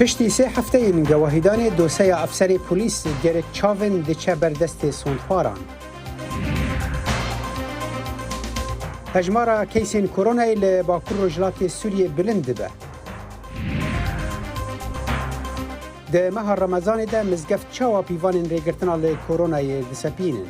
پشتی سه هفته من گواهیدان دوسیه افسر پلیس گرک چاون دچه بردست سوندخواران. هجمارا کیسین کورونای لباکور رجلات سوریه بلند به. ده ماه رمضان ده مزگفت چاوا پیوان ریگرتنا لکورونای دسپینن.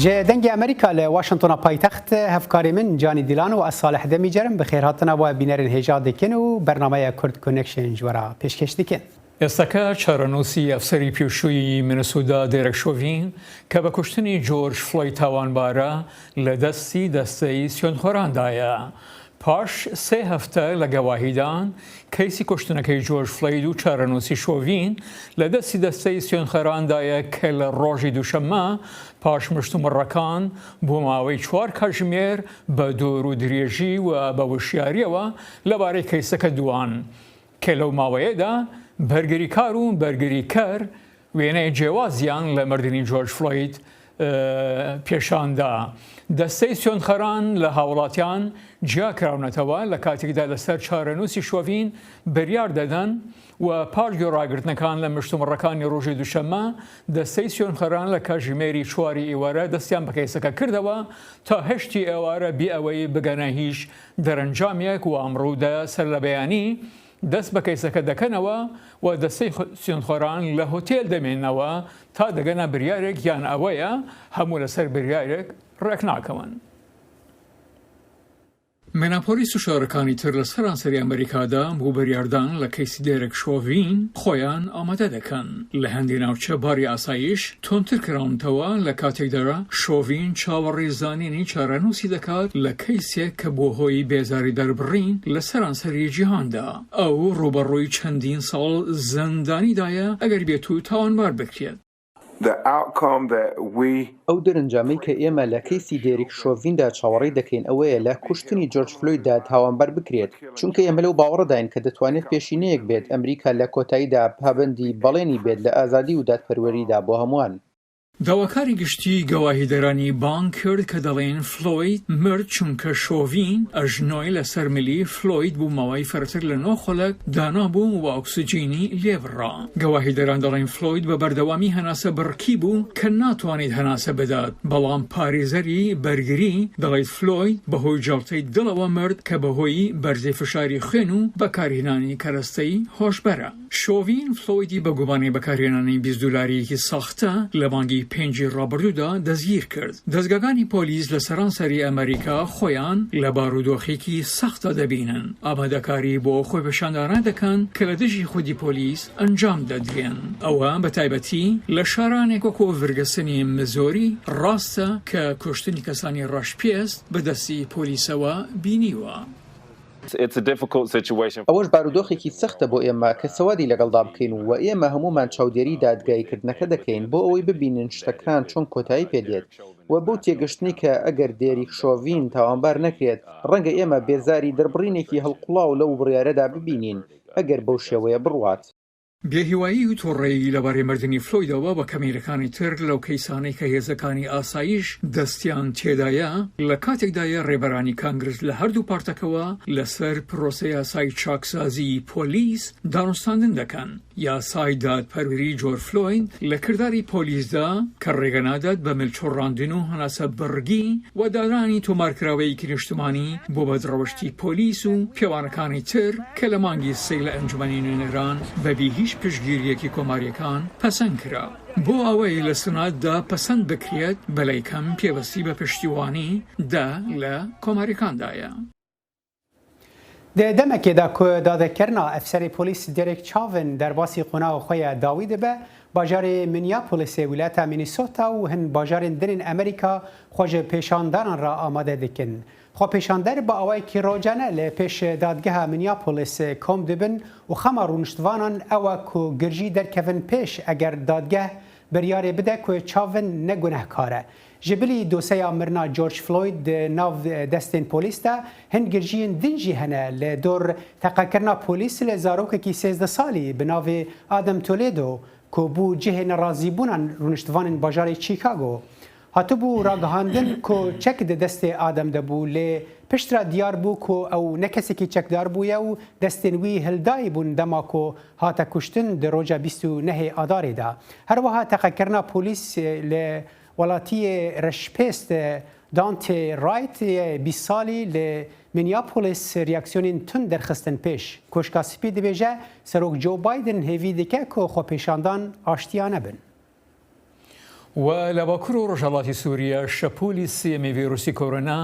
دنگ امریکا لواشنطن پایتخت هفکاری من جانی دیلان و اصالح دمی جرم بخیر هاتنا و بینرین هجا دکن و برنامه کرد کنکشن جورا پیشکش دکن. ئێستاکە چارەنووسی ئەفسەری پێشووی منسودا دێرەک شۆڤین کە بە کوشتنی جۆرج فلۆید تاوانبارە لە دەستی دەستەی سوێندخۆراندایە. پاش سێ هەفتە لە گەواهیدان کەیسی کوشتنەکەی جۆرج فلۆید و چارەنووسی شۆڤین لە دەستی دەستەی سوێندخۆراندایە کە لە ڕۆژی دووشەممە پاش مشتومڕەکان بۆ ماوەی 4 کاتژمێر بە دوور و درێژی و بە وشیاریەوە لەبارەی کەیسەکە دوان کە لەو ماوەیەدا بەرگریکار و بەرگریکەر وێنەی جیاوازیان لە مردنی جۆرج فلۆید پێشاندا. دەستەی سوێندخەران لە هاوڵاتیان جیاکراونەتەوە لە کاتێکدا لەسەر چارەنووسی شۆڤین بڕیار دەدەن و پاش گۆڕاگرتنەکان لە مشتومڕەکانی ڕۆژی دووشەممە دەستەی سوێندخەران لە کاتژمێری 4 ئێوارە دەستیان بە کەیسەکە کردەوە تا 8 ئێوارە بێ ئەوەی بگەنە هیچ دەرەنجامێک و ئەمڕوودا سەر لە بەیانی دەست بە کەیسەکە دەکەنەوە و دەستەی سوێندخۆران لە هۆتێل دەمێنەوە تا دەگەنە بریارێک یان ئەوەیە هەموو لەسەر بریارێک ڕێک ناکەون. مێناپۆلیس و شارەکانی تر لە سەرانسەری ئەمریکادا بۆ بەریاردان لە کەیسی دێرەک شۆڤین خۆیان ئامادە دەکەن. لە هەندی ناوچە باری ئاسایش تۆنتر کراونتەوە لە کاتێکدارا شۆڤین چاوەڕێی زانینی چارەنووسی دەکات لە کەیسێک کە بۆ هۆی بێزاری دەربڕین لە سەرانسەری جیهاندا. ئەو ڕوبەڕووی چەندین ساڵ زەندانیدایە ئەگەر بێت و تاوانبار بکرێت. ئەو دەرەنجامەی کە ئێمە لە کەیسی دێرێک شۆڤیندا چاوەڕێی دەکەین ئەوەیە لە کوشتنی جۆرج فلۆیددا تاوانبار بکرێت، چونکە ئێمە لەو باوەڕداین کە دەتوانێت پێشینەیەک بێت ئەمریکا لە کۆتاییدا پابەندی بەڵێنی بێت لە ئازادی و دادپەروەریدا بۆ هەمووان. داواکاری گشتی گەواهیدەرانی بان کرد کە دەڵێن فلۆید مرد چونکە شۆڤین ئەژنۆی لەسەر ملی فلۆید بوو ماوەی فەرتر لە 9 خولەک دانابوو و ئۆکسجینی لێبڕا. گەواهیدەران دەڵێن فلۆید بە بەردەوامی هەناسە بڕکی بوو کە ناتوانێت هەناسە بدات، بەڵام پارێزەری بەرگری دەڵێت فلۆید بەهۆی جەڵتەی دڵەوە مرد کە بەهۆی بەرزەی فشاری خوێن و بەکارهێنانی کەرەستەی هۆشبەرە. شۆڤین فلۆیدی بە گومانی بەکارهێنانی 20 دلارێکی ساختە لە مانگی 5 ڕابردوودا دەستگیر کرد. دەستگاکانی پۆلیس لە سەرانسەری ئەمریکا خۆیان لە بارودۆخێکی سەختە دەبینن. ئامادەکاری بۆ خۆی پیشاندانە دەکەن کە لە دژی خودی پۆلیس ئەنجام دەدرێن. ئەوە بە تایبەتی لە شارانێک وەکو ڤرگەسنی مزۆری ڕاستە کە کوشتنی کەسانی ڕەشپێست بەدەستی پۆلیسەوە بینیوە. ئەوەش بارودۆخێکی سەختە بۆ ئێمە کە سەوادی لەگەڵدا بکەین و ئێمە هەمومان چاودێری دادگایکردنەکە دەکەین بۆ ئەوەی ببینن شتەکان چۆن کۆتایی پێدێت و بۆ تێگەشتنی کە ئەگەر دێری شۆڤین تاوانبار نەکرێت ڕەنگە ئێمە بێزاری دەربڕینێکی هەڵقوڵاو لەو بڕیارەدا ببینین ئەگەر بەو شێوەیە بڕوات. بێهیوایی و تۆڕێی لەبارەی مردنی فلۆیدەوە بە کەمێرەکانی تر لەو کەیسانەی کە هێزەکانی ئاسایش دەستیان تێدایە لە کاتێکدایە ڕێبەرانی کانگرس لە هەردوو پارتەکەوە لەسەر پرۆسەی یاسای چاکسازی پۆلیس دانوستاندن دەکەن. یاسای دادپەروەری جۆرج فلۆید لە کردداری پۆلیسدا کە ڕێگەنادات بە ملچۆڕاندن و هەناسە بڕگی و دادانی تۆمارکراوەیەکی نیشتمانی بۆ بەدڕەوشتی پۆلیس و پێوانەکانی تر کە لە مانگی سێ لە ئەنجومەنی نوێنەران بەبی هیچ پشتگیریەکی کۆماریەکان پەسەند کرا. بۆ ئەوەی لە سناتدا پەسەند بکرێت بەلایکەم پێوەستی بە پشتیوانی لە کۆماریەکاندایە. دەمەکێدا کۆ دادەکردنا ئەفسەری پۆلیس دێرێک چاون دەرباسی قۆناغ خۆیان داوی دەبە باژارێ مینیاپۆلیسێ ویلایەتە مینیسۆتا و هەند باژارên dinên ئەمریکا خۆش پێشاندانان را ئامادە دکن. خۆ پێشاندەر بە ئەوەیەکی ڕۆژانە لە پێش دادگەها مینیاپۆلیس کۆم دەبن و خەمە ڕوونشتوانان ئەوە کو گرژی دەرکەون پێش ئەگەر دادگە بریارێ بدە کو چاون نەگونەهکارە. جبلی دوسیا مرنا جورج فلوید ناو دستین پلیس دا هند گرجین دنجی هنه لدور تقاکرنا پلیس لزاروک کی 13 سالی بناو آدم تولیدو که بو جه نرازی بونن رونشتوان بازار چیکاگو هاتبو راگهاندن کو چک د دست آدم دبو ل پشترا دیار بو کو او نکسی کی چک دار بو یو دستنوی هلدای بون دما کو هاتا کشتن د روجا 29 آدار دا هر وها تقکرنا پولیس ل ولاتی رشپست دانت رایت 20 سالی ل مینیاپولیس ریاکسیونین تون درخستن پیش کوشکا سپید بیجه سروک جو بایدن هیوی دکه کو خو پیشاندان آشتیانه بن ولباکوور و ڕۆژهەڵاتی سووریا شەپۆلی سێمی ڤیرۆسی کۆرۆنا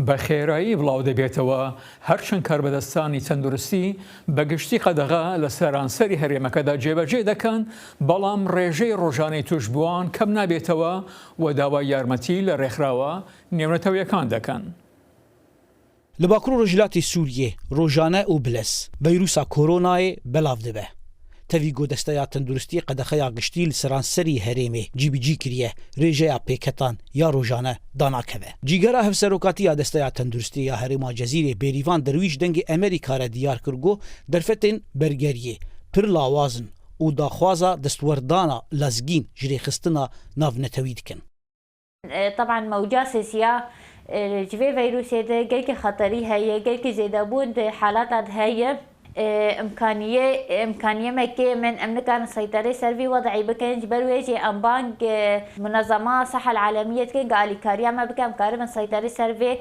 بە خێرایی بڵاو دەبێتەوە هەرچەند کاربەدەستانی تەندروستی بە گشتی قەدەغا لە سەرانسەری هەرێمەکەدا جێبەجێ دەکەن بەڵام ڕێژەی ڕۆژانەی توشبووان کەم نابێتەوە و داوای یارمەتی لە ڕێکخراوە نێونەتەوەیەکان دەکەن. لە باکوور ڕۆژهەڵاتی سووریێ ڕۆژانە و بلەس ڤیرۆسا کۆرۆنایê بەلاو دەبێ. تەویگۆ دەستەیا تەندروستی قەدەخەیا گشتی لە سەرانسەری هەرێمێ جیبجی کریە ڕێژەیە پێکەتان یا ڕۆژانە داناکەوێ. جیگەرا هەفسەرۆکاتیە دەستەیا تەندروستی یا هەرێما جەزیرێ بێریڤان دەرویش دەنگی ئەمریکارە دیار کردگۆ دەرفەتên بەرگەریێ پر لاوازن و داخوازا دەستوەردانا لەزگین ji rêxistina navnetewî dikin. طبعا موجات سياسية جوي فيروسي ده جيك خطري هي جيك زيدابون ده حالات هي إمكانية مكي من أمريكا السيطرة سرفي وضعي بكن جبرويجي أمبانك منظمة الصحة العالمية كن قالي كاريا ما بكن كارم السيطرة سرفي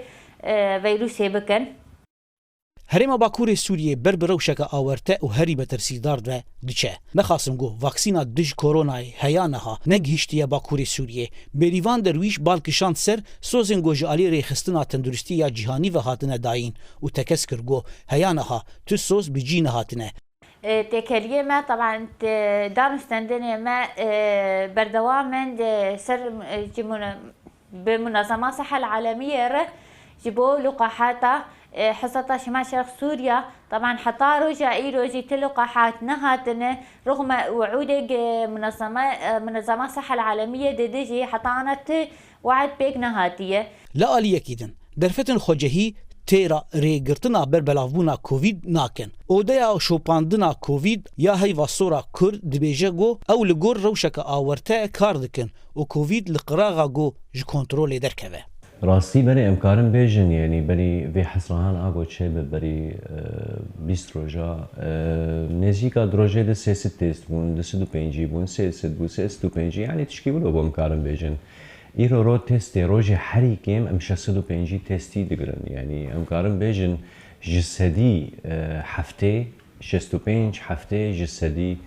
فيروسي بكن هەرێما باکوورê Sûriyê ber bi rewşeka awerte û herî betirsidar ve diçe. Nexwasim got vaksîna dij koronayê heya neha negihîştiye Bakurê Sûriyê. Bêrîvan derwîş balkişand ser sozên got ji alî rêxistina tenduristî ya cîhanî ve hatine dayîn û tekez kir got heya neha tu soz bi cî nehatine. تكالية ما طبعا دانستندني ما بردوامن سر بمنظمة الصحة العالمية جبوا لقاحاتا حصتا شمال شرق سوريا طبعا حتى رجع روجي تلقاحات نهاتنا رغم وعود منظمة الصحة العالمية ديجي حتى أنا وعد بيك نهاتية لا آلية كيدن درفتن خوجهي تیرا ریگرتنا بر بلاوبونا کووید ناکن. اودیا شوپاندنا کووید یا هیواسورا کرد دبیجه گو او لگور روشک آورته کار دکن و کووید لقراغا گو ج کنترول درکوه. راستی بری امکارم بیجن یعنی بری وی حسران آگو چه بری 20 روزا نزدیک دروژه ده 3 تست بون ده 35 بون 3 بون 35 یعنی تشکی بلو با امکارم بیجن. ایرو رو تست روزی هری کم امش 105 تستی دگرن یعنی امکارم بیجن جسدی هفته 65 هفته جسدی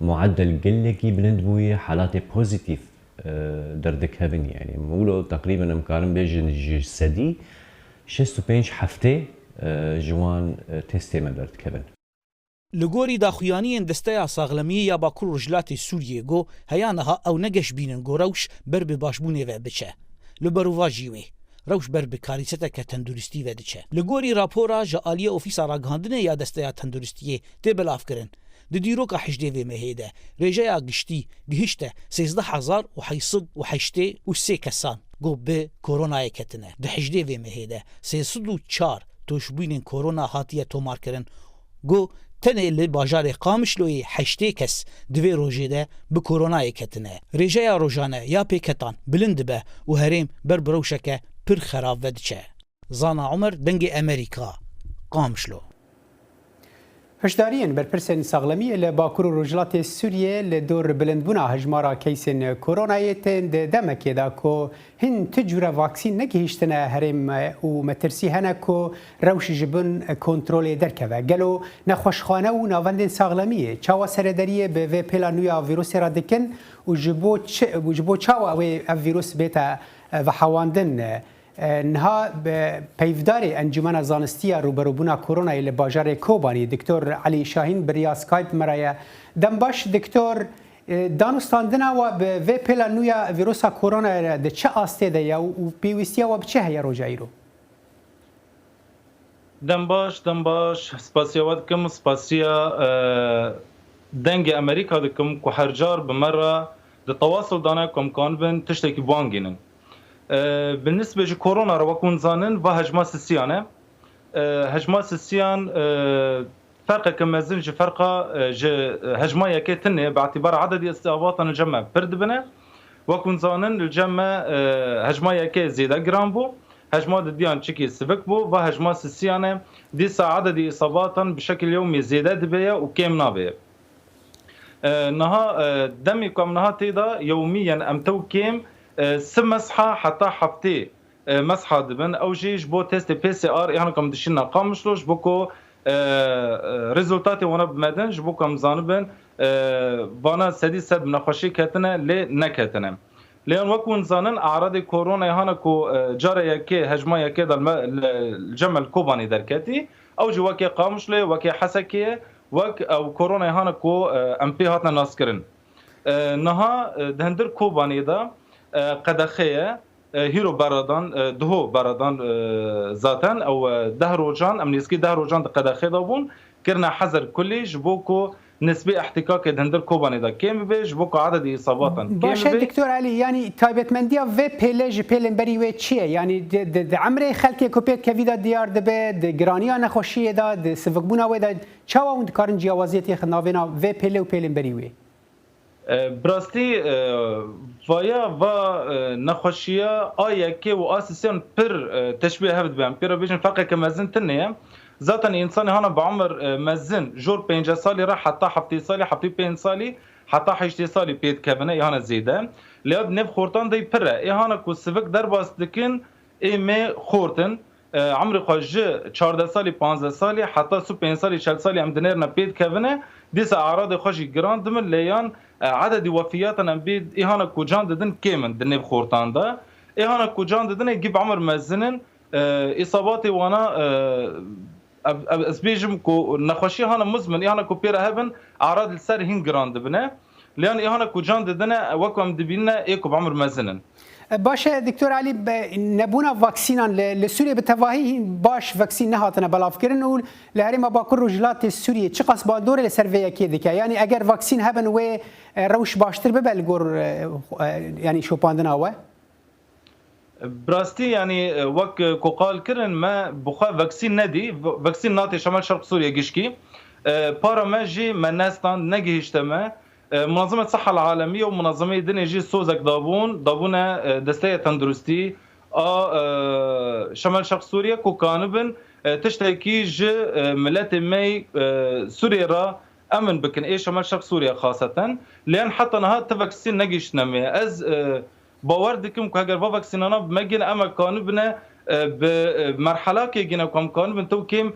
معدل قلقی بلند بوی حالات پوزیتیف در دکهبن یعنی مولو تقریبا امکارم بیجن جسدی 65 هفته جوان تستی من در دکهبن. لگوری داخویانی دسته ساغلمیه یا باکور رجلاتی سوریه گو هیانها او نگش بینن گو روش بر به باشبونه و بچه. لبروا جیوه. روش بر به کاریسته که تندرستی و دچه. لگوری راپورا جا آلیه اوفیسا راگهاندنه یا دسته تندرستیه تی بلاف کرن. دیروکا حجده و مهیده. رجای گشتی گهشته 13883 کسان گو به کرونا کتنه. ده حجده و مهیده 304 توشبینن کرونا هاتیه تومار کرن. گو تنه لی باجار قامشلوی 8 کس دوی روژه ده به کرونا کتنه. رجای روژانه یا پیکتان بلند به و هریم بر بروشکه پر خراب ودچه. زانا عمر دنگ امریکا قامشلو. هشدارین برپرسن ساغلمی ل باکور رجلات سوریه ل دور بلندبونا هجمارا کیسن کورونای تند دمکی دا کو هن تجور واکسین نگهشتنه هرم و مترسی هنه کو روش جبن کنترل درکوه گلو نخوشخانه و ناوندن ساغلمیه چاوا سردریه به و پلانویا ویروس را دکن و جبو چاوا و ویروس بیتا و حواندن نها پیفداری انجمن زانستی روبروبونا کرونا ل باجار کوبانی دکتر علی شاهین بریا اسکایپ مرایه دمباش دکتر دانستاندنا و به پلانویا ویروس کرونا د چه آسته ده یا و پیوستیا و بچه هیا روجایرو دمباش سپاسیوات کم سپاسیا دنگ امریکا دکم کو هر جار بمره د تواصل دانه کم کانون تشتکی بوانگینن بالنسبة لكورونا رواكون زانن وهجمات السيانة هجمات السيان فرقة كما زنج فرقة هجماية كتنة باعتبار عدد استعباطا نجمع برد بنا وكون زانن الجمع هجمايا كي زيدا جرام بو هجمات ديان تشيكي سبك بو وهجمات سيانه ديسا عدد اصابات بشكل يومي زياده دبيه وكيم نابيه نها دمي كم نها تيدا يوميا امتو كيم مسحه حتى حفتي مسحه دبن او جيش بو تيست بي سي ار يعني كم دشنا قامشلوش بوكو ريزولتاتي وانا بمدن جبوكم زانبن بانا سدي سد نخوشي كتنا لنكتنا لأن وكون زانن أعراض كورونا هانا كو جارة يكي هجمة يكي الجمع الكوباني دركتي أو جو وكي قامشلي وكي حسكي وك أو كورونا هانا كو أمبي هاتنا ناسكرن نها دهندر كوباني دا قدخية هيرو بردان دهو بردان ذاتن أو دهروجان أمنيسكي دهروجان قدخية دابون كرنا حذر كلي جبوكو نسبة احتكاك دهندر كوباني دا كم بيج بوكو عدد إصابات باشه دكتور علي يعني تابت منديا في بيلج بيلن بري وي تشيه يعني عمري خلكي كوبيت كفيدا ديار دبه جرانيا نخوشيه دا سفكبونا ودا چاوا وند كارن جوازيتي خناوينا في بيلو بيلن بري وي براستي ويا و نخوشيه آیا که و آسیسیان پر تشبیه هفت بهم پیرا بیشن فقط که مزن تنیه ذاتا انسان هانا بعمر مزن جور 5 سالي راح حتى حفتي سالي حفتي 5 سالي حتى 8 سالي بيت كفنه يهانا زيده لياد نف خورتان دي بره يهانا كو سفك درباس دكن ايمي خورتن عمري خج 14 سالي 15 سالي حتى سو 5 سالي 6 سالي ام دنيرنا بيت كفنه ديس اعراض خج جراند من ليان عدد وفياتنا بيد يهانا كو جان ددن كيمن دنف خورتان دا يهانا كو جان ددن يجيب عمر مزنن اصاباتي وانا اسبيجم كو نخوشي هانا مزمن هانا كو بيرا هبن اعراض السر هين جراند بنا لان هانا كو جان ددنا وكم دبينا ايكو بعمر مزنن باشه دكتور علي نبونا فاكسينان لسوريا بتواهي باش فاكسين نهاتنا بلاف كرن نقول لهريما باكر رجلات السوريه تشي قصبا دور لسرفيا كيدك يعني اگر فاكسين هبن و روش باشتر ببلغور يعني شو باندناوه براستي يعني وك قال كرن ما بخا فاكسين ندي فاكسين ناتي شمال شرق سوريا جيشكي بارا ماجي مناستان نجي اجتماع منظمة الصحة العالمية ومنظمة الدنيا جي سوزك دابونا دستية تندرستي شمال شرق سوريا كو كانبن تشتكي جي ملات ماي سوريا را امن بكن ايه شمال شرق سوريا خاصة لان حتى نهار تفاكسين نجي اجتماع از باوردكم كهجر فاكسينانا بمجن اما كانوا بنا بمرحله كي جينا كانوا بنتو كيم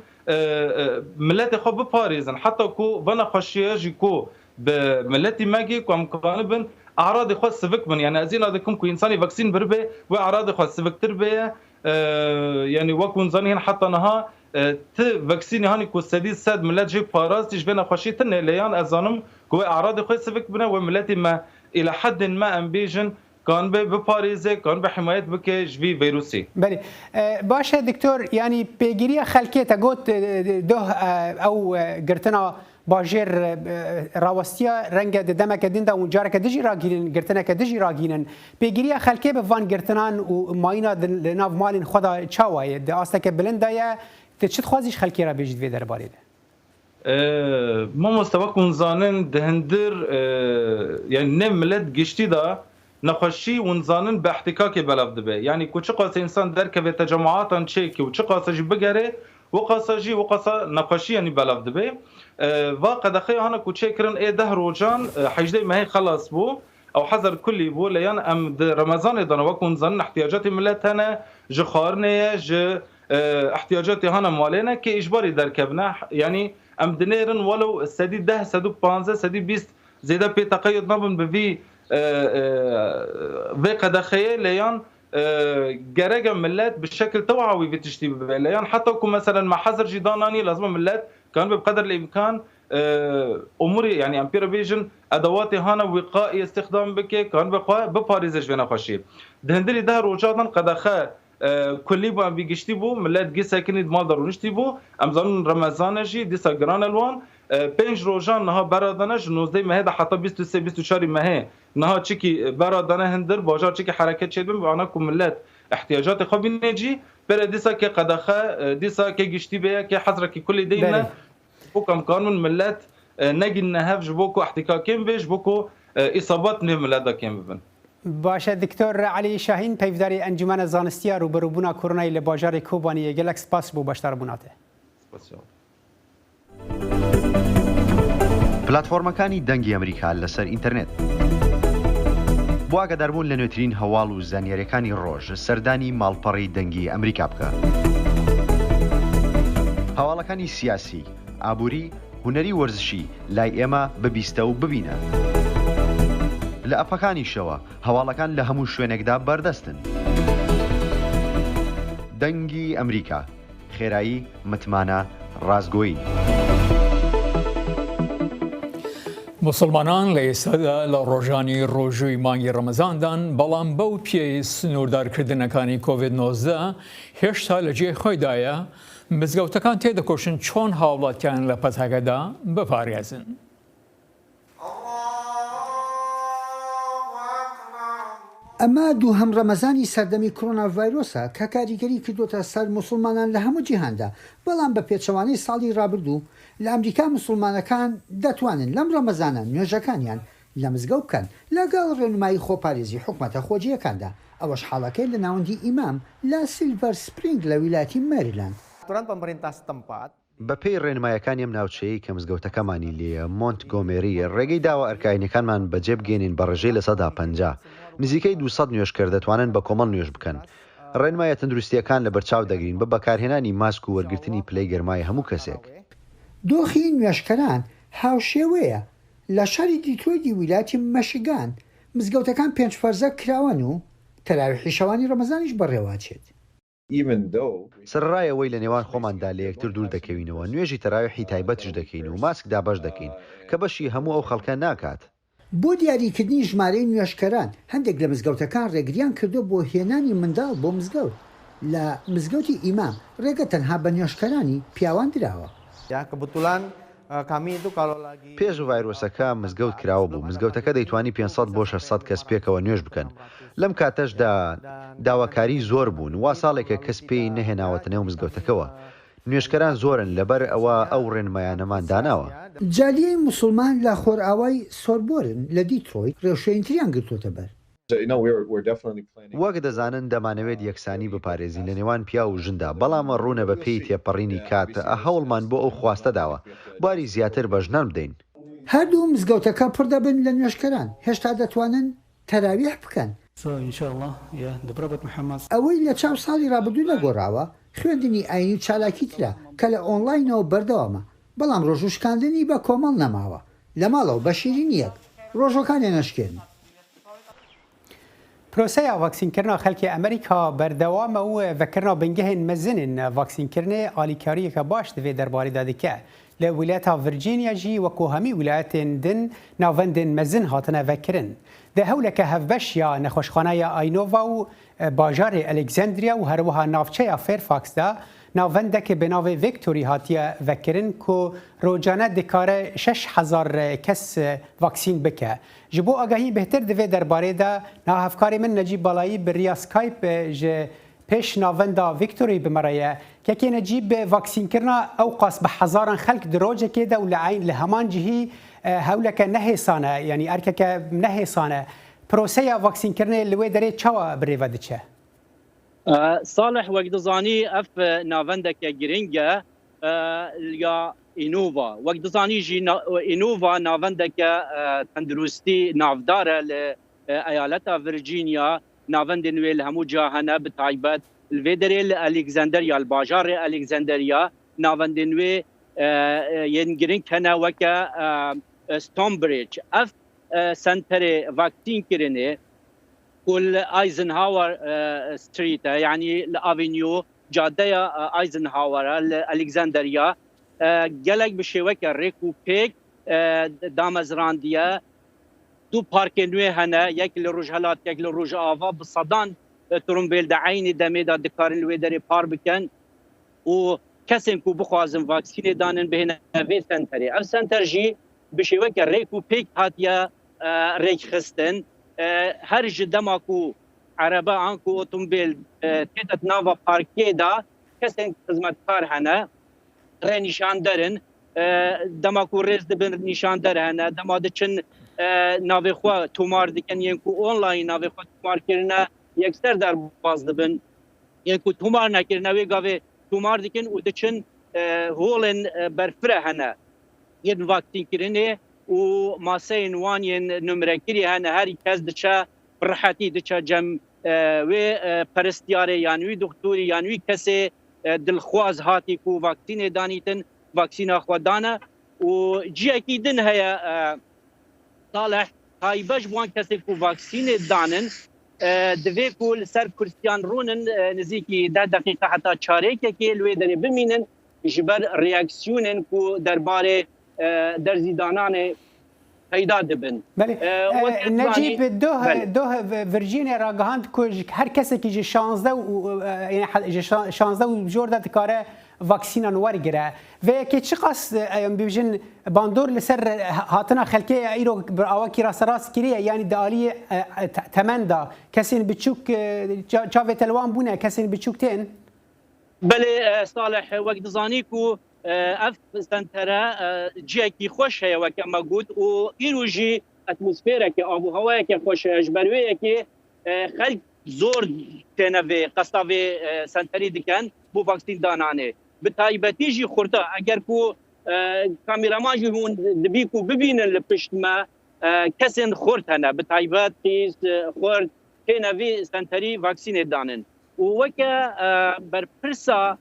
ملاتي خو بباريزن حتى كو بنا خشيه جيكو بملاتي ماجي كانوا بن اعراض خو سفك من يعني ازين هذاكم كو انساني فاكسين بربه واعراض خو سفك تربيه يعني وكون زانين حتى نها ت فاكسين هاني كو سديس سد ملات جي باراز تجبنا خشيتن ليان ازانم كو اعراض خو سفك بنا وملاتي ما الى حد ما امبيجن كان بباريزه كان بحمايه بكيش في فيروسي بله باشه دكتور يعني بيجريا خلكيه تقول ده او قرتنا باجر راوستيا رنگ دمك دين دا ونجارك دجي راجين قرتنا كدجي راجين بيجريا خلكيه بفان قرتنان وماينا ناف مالين خدا تشاواي د استك بلندايا تشد خوازيش خلكيه را بيجد في درباري ده ما مستواكم زانن دهندر يعني نملت گشتي دا نخشي ونزانن باحتكاك بلف دبي يعني كو قاس انسان دركه تجمعات تشيكي و قاس جي بغري وقاس جي وقاس نخشي يعني بلف دبي واقع خي انا كو تشكرن اي دهروجان حجدي ما هي خلاص بو او حذر كلي بو ليان ام رمضان دنا وكون زن احتياجات ملتنا جخارنيه ج احتياجات هنا مالنا كي اجباري دركبنا يعني ام دنيرن ولو السدي ده سدو 15 سدي 20 زيدا بي تقيد نبن بفي في قدخية ليان جرجة ملات بالشكل توعوي في تشتي ليان حتى كم مثلا مع حذر جداناني لازم ملات كان بقدر الإمكان أموري يعني أمبيرا فيجن أدوات هانا وقائي استخدام بكي كان بقى بباريزش بنا خشي دهندري ده روجادا قدخة كلي بو ام بيجشتي بو ملات جي ساكنيد ما دارونشتي بو امزان رمضان جي ديسا جران الوان بنج روجان نها برادنش 19 ماه حتى 23 24 ماه نها تشكي برادنه هندر بازار تشكي حركت شد معنا ملات احتياجات خو نجي بر ديسا كي قدخه ديسا كي جشتي بها كي حضرك كل دينا بو كم قانون ملات نجي نهف جبوكو احتكاكين بيش بوكو اصابات من ملات كيم بن باشه دکتۆر علی شاهین پەیوەداری ئەنجومەنە زانستیە ڕوبەڕووبوونا کۆرۆنای لە باژارێ کۆبانیە گەلێک سپاس بۆ بەشداربووناتێ. پلاتفۆرمەکانی دەنگی ئەمریکا لەسەر ئینتەرنێت بۆ ئاگاداربوون لە نوێترین هەواڵ و زانیاریەکانی ڕۆژ سەردانی ماڵپەڕی دەنگی ئەمریکا بکە. هەواڵەکانی سیاسی، ئابووری، هونەری وەرزشی لای ئێمە ببیستە و ببینە. لە ئەپەکانیشەوە هەواڵەکان لە هەموو شوێنێکدا بەردەستن. دەنگی ئەمریکا، خێرایی، متمانە، ڕازگۆیی. مسلمانان لە ئێستادا لە ڕۆژانی ڕۆژووی مانگی ڕەمەزاندان بەڵام بەو پێی سنووردارکردنەکانی کۆڤید-19 هێشتا لە جێ خۆیدایە مزگەوتەکان تێدەکۆشن چۆن هاوڵاتیان لە پەتاکەدا بپارێزن. ئەمە دووهەم ڕەمەزانی سەردەمی کۆرۆنا ڤایرۆسە کە کاریگەری کردوتە سەر مسلمانان لە هەموو جیهاندا، بەڵام بە پێچەوانەی ساڵی ڕابردوو لە ئەمریکا مسلمانەکان دەتوانن لەم ڕەمەزانە نوێژەکانیان لە مزگەوت بکەن لەگەڵ ڕێنمایی خۆپارێزی حکومەتە خۆجیەکاندا. ئەوەش حاڵەکەی لە ناوەندی ئیمام لە سیلڤەر سپرینگ لە ویلایەتی مەریلاند. بەپێی ڕێنمایەکانی ئەم ناوچەیە کە مزگەوتەکەمانی لێە مۆنتگۆمێری ڕێگەی داوە ئەرکاینەکانمان بەجێ بگەێنین بە ڕێژەی لە 150 نزیکەی 200 نوێژکەر دەتوانن بە کۆمەڵ نوێژ بکەن. ڕێنمایە تەندروستیەکان لە بەرچاو دەگرین بە بەکارهێنانی ماسک و وەرگرتنی پلەی گەرمای هەموو کەسێک. دۆخی نوێژکەران هاوشێوەیە. لە شاری دیترۆیتی ویلایەتی مەشیگان مزگەوتەکان 5 فەرزە کراون و تەراویحی شەوانی ڕەمەزانیش بەڕێواچێت. سەرڕایەوەی لە نێوان خۆماندا لە یەکتر دوور دەکەوینەوە، نوێژی تەراویحی تایبەتش دەکەین و ماسک دابەش دەکەین کە بەشی هەموو ئەو خەڵکە ناکات. بۆ دیاریکردنی ژمارەی نوێژکەران هەندێک لە مزگەوتەکان ڕێگریان کردو بۆ هێنانی منداڵ بۆ مزگەوت. لە مزگەوتی ئیمام ڕێگە تەنها بە نوێژکەرانی پیاوان درراوە. پێش ڤایرۆسەکە مزگەوت کراوە بوو، مزگەوتەکە دەیتوانی 500 بۆ 600 کەس پێکەوە نوێژ بکەن. لەم کاتەشدا داواکاری زۆر بوون، وا ساڵێکە کەس پێی نەهێناوەتە نێو مزگەوتەکەەوە. نوێژکەران زۆرن لەبەر ئەوە ئەو ڕێنمایانەمان داناوە. جالیەی موسڵمان لە خۆرئاوای سۆربۆرن لە دیترۆیت ڕێوشێنتریان گرتوتە بەر. وەک دەزانن دەمانەوێت یەکسانی بپارێزین لە نێوان پیا و ژندا، بەڵام ڕوونە بە پێی تێپەڕینی کات هەوڵمان بۆ ئەو خواستە داوە باری زیاتر بە ژنان بدەین. هەردوو مزگەوتەکە پڕ دەبن لە نوێژکەران، هێشتا دەتوانن تەراویح بکەن. ئەوەی لە چاو ساڵی ڕابردوو لەگۆڕاوە خوێندنی ئاینی و چالاکی ترە کە لە ئۆنلاینەوە بەردەوامە، بەڵام ڕۆژوشکاندنی بە کۆمەڵ نەماوە. لە ماڵەوە بە شیرین یەک ڕۆژەکانیان نەشکێن. پرۆسەیە ڤاکسینکردنا خەڵکی ئەمریکا بەردەوامە و ڤەکردنا بنگەهێن مەزنن ڤاکسینکردنê ئالیکاریەکە باش divê derbarê de dike. لە ویلایەتا ڤرجینیا jî wekû hemî wilayetên din navendên mezin hatine vekirin. Di hewleke hevbeşiya nexweşxaneya Aynova û bajarê Alexandria û herwiha navçeya Fairfax de navendekê bi navê Victory hatiye vekirin ku rojane dikare 6000 kes vaksîn bike. Ji bo agahî bêhtir divê derbarê de navhevkarê min Necîb Balayî bi riya Skype ji pêş navenda Victory bimereye kekê Necîb vaksînkirina ew qas bi hezaran xelk di rojekê de û li heman cihî hewleke nehêsane yanî erkeke nehêsane. Proseya vaksînkirinê li wê derê çawa birêve diçe? صالح وەک دەزانی ئەف ناوەندێکە گرنگە یا ئینۆڤا وەک دەزانی ژی ئینۆڤا ناوەندێکە تەندروستی ناودارە لە ئەیالەتا ڤرجینیا ناوەندی نوێ لە هەموو جاهەنە بتایبەت لێ دەرێ لە ئەلێکزاندەریا لە باژارێ ئەلێکزاندەریا ناوەندی نوێ یەن گرنگ هەنە وەکە ستۆمبریج ئەف سنتەرێ ڤاکسینکردنê كل ايزنهاور ستريت يعني الافينيو جادية ايزنهاور الكسندريا جلك بشوك ريكو بيك دامزرانديا دو بارك نوي هنا يك لروجهلات يك لروج افا بصدان ترومبيل دعيني دميدا دكارن الويدري باربكن و كسن كو بخوازن فاكسين دانن بهنا في سنتري اف سنتر جي بشوك ريكو بيك هاتيا ريك خستن هر جدماكو عربه انكو اوتومبيل تيتت نافا باركيدا كسن خدمت کار هنه رنشان درن دماكو رز دبن نشان در هنه دما دچن ناوخوا تومار دکن یکو آنلاین ناوخوا تومار کرنا یکسر در باز دبن یکو تومار نکرنا وی گاوه تومار دکن و دچن هولن برفره هنه ین واکسین کرنه و ماسین وان ین نمره کری هنه هر کس دچه راحتی دچه جم و پرستیاره یعنی وی دکتوری یعنی وی کسی دلخواز هاتی کو واکسین دانیتن واکسین خودانه و جی اکیدن هیا صالح هاي باش بوان كسي كو فاكسين دانن دوی کول سر کرسیان رونن نزیکی 10 دقیقه حتی چارێک که لوی دنی بمینن جبر ریاکسیونن کو درباره درزیدانان پیدا دبن. بله نجیب دو ورجینیا را گهاند که هر کسی که 16 و جور داد کاره واکسینان ورگره و که چه قصد بیشتر باندور لسر هاتنا خلکه ایرو برآوکی راست کریه یعنی دالی تمندا کسی بچوک چاوه تلوان بونه کسی بچوک تین. بله صالح وقت زانی کو اف سنتره جیکی خوش هیا وکم مگود و ایروجی اتمسفره که آب و هوایی که خوش اجبرویه که خلق زور تنوی قصاوی سنتری دکن بو واکسین دانانه به تایبتی جی خورده اگر کو کامیرامان جی هون دبی کو ببینن لپشت ما کسین خورتنه به تایبتی خورد تنوی سنتری واکسین دانن و وکه بر پرسا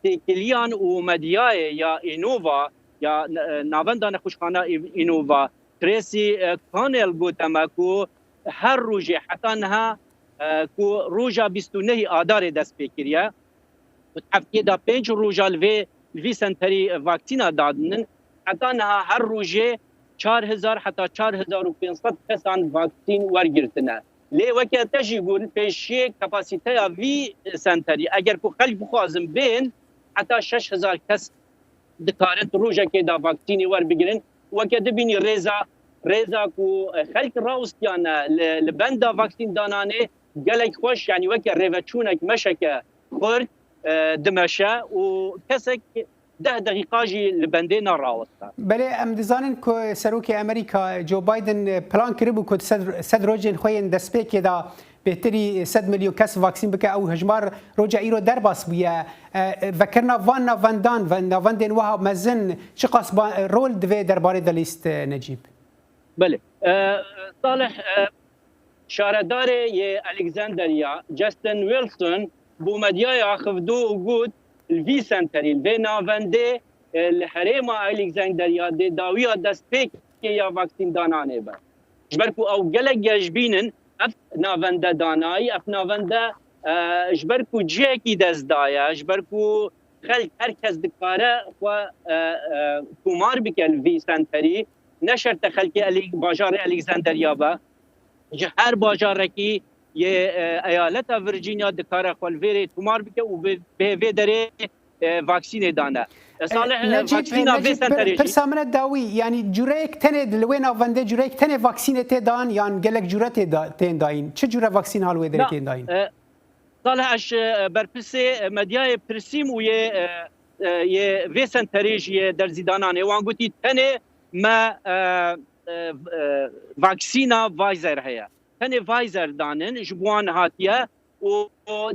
تکلیان و مدیای یا اینووا یا ناوندان خوشخانه اینووا تریسی کانل گوتما کو هر روزه حتی نه کو روزا 29 آذار دست بکریه و هفته دا 5 روزا لوی سنتری واکسینا دادن حتی نه هر روزه 4000 حتی 4500 کسان واکسین ورگرتنه لی وکه تجی گول پیشی کپاسیته وی سنتری اگر کو خلق بخوازم بین حتی 6000 کس دکارت روزه که دا واکسینی ور بگیرن وکه دبینی رضا کو خلق راوستیانه لبندا واکسین دانانه گلک خوش یعنی وکه ریوچونک مشکه خورد دمشه و کسک 10 دقیقه جی لبنده نراوسته. بله ام دزانن که سروک امریکا جو بایدن پلان کرده بود که 100 روزین خوین دست پی که دا بهتری 100 میلیون کس واکسین بکه او هجمار روجا ایرو در باس بویه وکرنا وان نواندان و نواندین وها مزن چه قصب رول دوی درباره دلیست نجیب؟ بله صالح شاردار ی الکساندریا جاستن ویلسون بو مدیای آخفدو و گود الوی سنتری الوی ناونده الحریم الکساندریا دی داویا دست پیک یا واکسین دانانه با جبرکو او گلک گجبینن اف ناونده دانایی اف ناونده جبرکو جیکی دست دایا جبرکو خلق هرکس دکاره و تومار بکه الوی سنتری نشرت خلق باجار الکساندریا با هر باجار کی یه ایالت ورجینیا دکاره خالویری تومار بکه و به دره واکسین دانه صالح واکسین وی سنتری پرسامنه داوی یعنی جوریک تنه دلوین آونده جوریک تنه واکسین تی دان یان گلک جورت تین داین چه جوره واکسین حالوی داره تین داین صالح اش برپسه مدیای پرسیم و یه وی سنتریج یه درزیدانانه وان گوتی تنه ما واکسینا وایزر هیا تنه وایزر دانن جبوان هاتیه و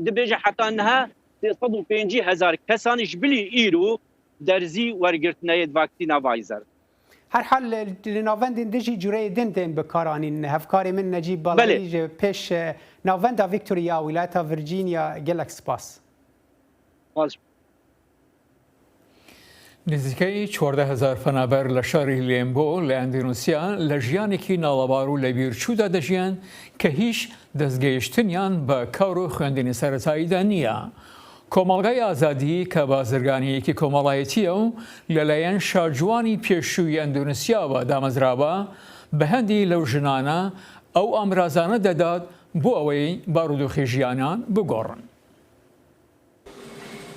دبیجه حتی انها 350,000 کسان جبلی ایرو درزی ورگرتنه واکسینا وایزر هر حال لناوند دجی جوره دندن بکارانین هفکاری من نجیب بالایی پیش ناوند ویکتوریا ولایت ورجینیا گلک سپاس نزیکەی 14,000 فەنابەر لە شاری لێمبۆ لە ئەندونوسیا لە ژیانێکی ناڵەبار و لە بیرچوودا دەژیان کە هیچ دەستگەیشتنیان بە کار و خوێندنی سەرەتاییدا نییە. کۆمەڵگەی ئازادی کە بازرگانیەکی کۆمەڵایەتیە و لەلایەن شارجوانی پێشووی ئەندونوسیاوە دامەزراوە بە هەندی لەو ژنانە ئەو ئامرازانە دەدات بۆ ئەوەی بارودۆخی ژیانان بگۆڕن.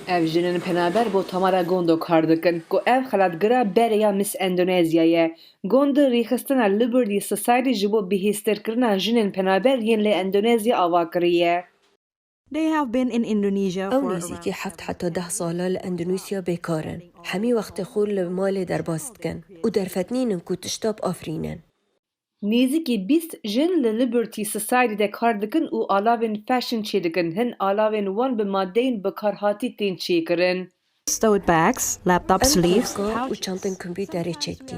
ev jinên penaber bo Tamara Gondo kar dikin ku ev xelatgira bereya Miss Endonezya ye. Gondo rêxistina Liberty Society ji bo bihêstirkirina jinên penaber yên li Endonezya ava kiriye. ئەو نزیکی 7 حتا 10 ساڵە لە ئەندونوسیا بێکارن هەمی وەختە خۆر لە مالێ دەرباس دکەن و دەرفەتنینن کو تشتا بئافرینن نزیکی 20 جن ل لیبرتی سوسایتی ده کار دکن و آلاوین فشن چی دکن هن آلاوین وان به مادهین بکارهاتی تین چی کرن. Stowed bags, laptop sleeves, و چانتن کمپیوتری چتکی.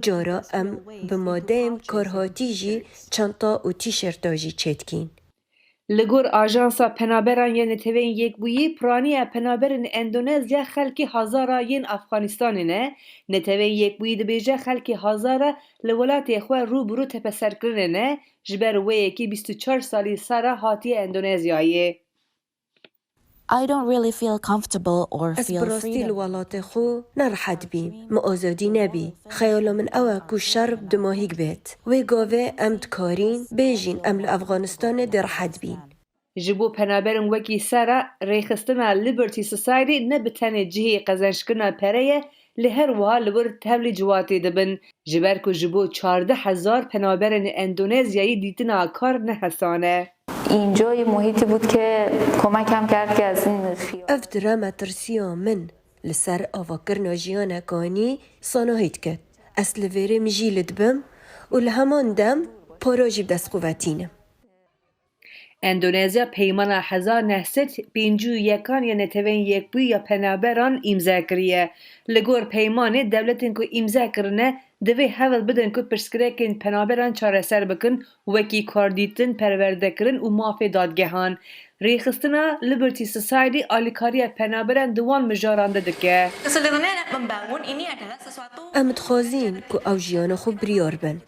جارا به مادهیم کارهاتی جی چانتا و تیشرتا جی چتکین. لگور آژانسا پنابران یه نتوین یک بویی پرانی پنابرن اندونزیا خلکی هزارا ین افغانستان نه نتوین یک بویی دبیجه خلکی هزارا لولاتی خواه رو برو تپسر کرنه نه جبر وی که 24 سالی سارا هاتی اندونزیایه. I don't really feel comfortable or از feel براستی freedom. الولات خو نرحد بیم معازادی نبی خیال من اوه کو شرب دماهیگ بیت وی گاوه امد کارین بیجین امل افغانستان درحد بین جبو پنابرن وکی سارا ریخستنا لیبرتی سوسایتی نه بتنه جهی قزنشکنا پره لهر وها لبر تبلی جواتی دبن جبر کو جبو 14,000 پنابرن اندونزیایی دیتنا کار نه حسانه. اینجا یه محیطی بود که کمکم کرد که از این خیال اف درام ترسیا من لسر آواکرنا جیانا کانی صناهید کد اصل ویره مجیلد بم و لهمان دم پاراجب دست قوتینم. اندونزیا پیمان 1951 یا نتوین یک بوی یا پنابران امضا کریه. لگور پیمان دولتین که امضا کرنه دوی حول بدن که پرسکرکن پنابران چاره سر بکن وکی کاردیتن پرورده کرن و مافی دادگهان. ریخستنا لیبرتی سوسایتی آلیکاری پنابران دوان مجارانده دکه. امد خوازین که او جیانا خو بریار بن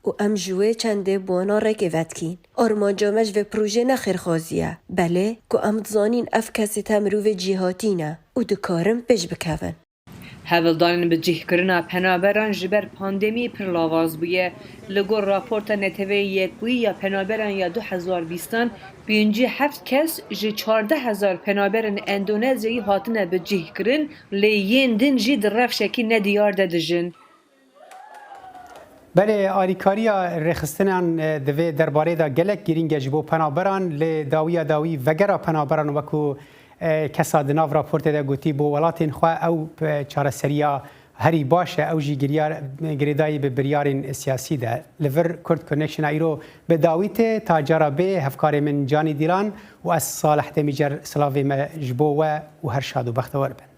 و ام جوه چنده بوانا رکوت کین آرمانجامش و پروژه نخیر خوازیه بله که امد زانین اف کسی تمرو و جیهاتینه و دکارم پیش بکون. هول دانن به جه کرنا پنابران جبر پاندمی پر لاواز بویه. لگور راپورتا نتوی یک بوی یا پنابران یا 2020 بینجی 7 کس جه 14,000 پنابران اندونزیایی هاتنه به جه کرن لیین دن جی در رفشکی ندیار دادجن. بله آلیکاریا رخصتنان دوی درباره دا گلک گیرینگ جبو پنابران داوی وگرا پنابران وکو کساد ناو راپورت دا گوتی بو ولاتین خواه او چاره سریا هری باشه او جی گریدایی به بریارین سیاسی ده لور کرد کنکشن ایرو به داویت تاجارا به هفکار من جانی دیلان و از صالح دمیجر سلاوی مجبو و هر شاد و بختور بن.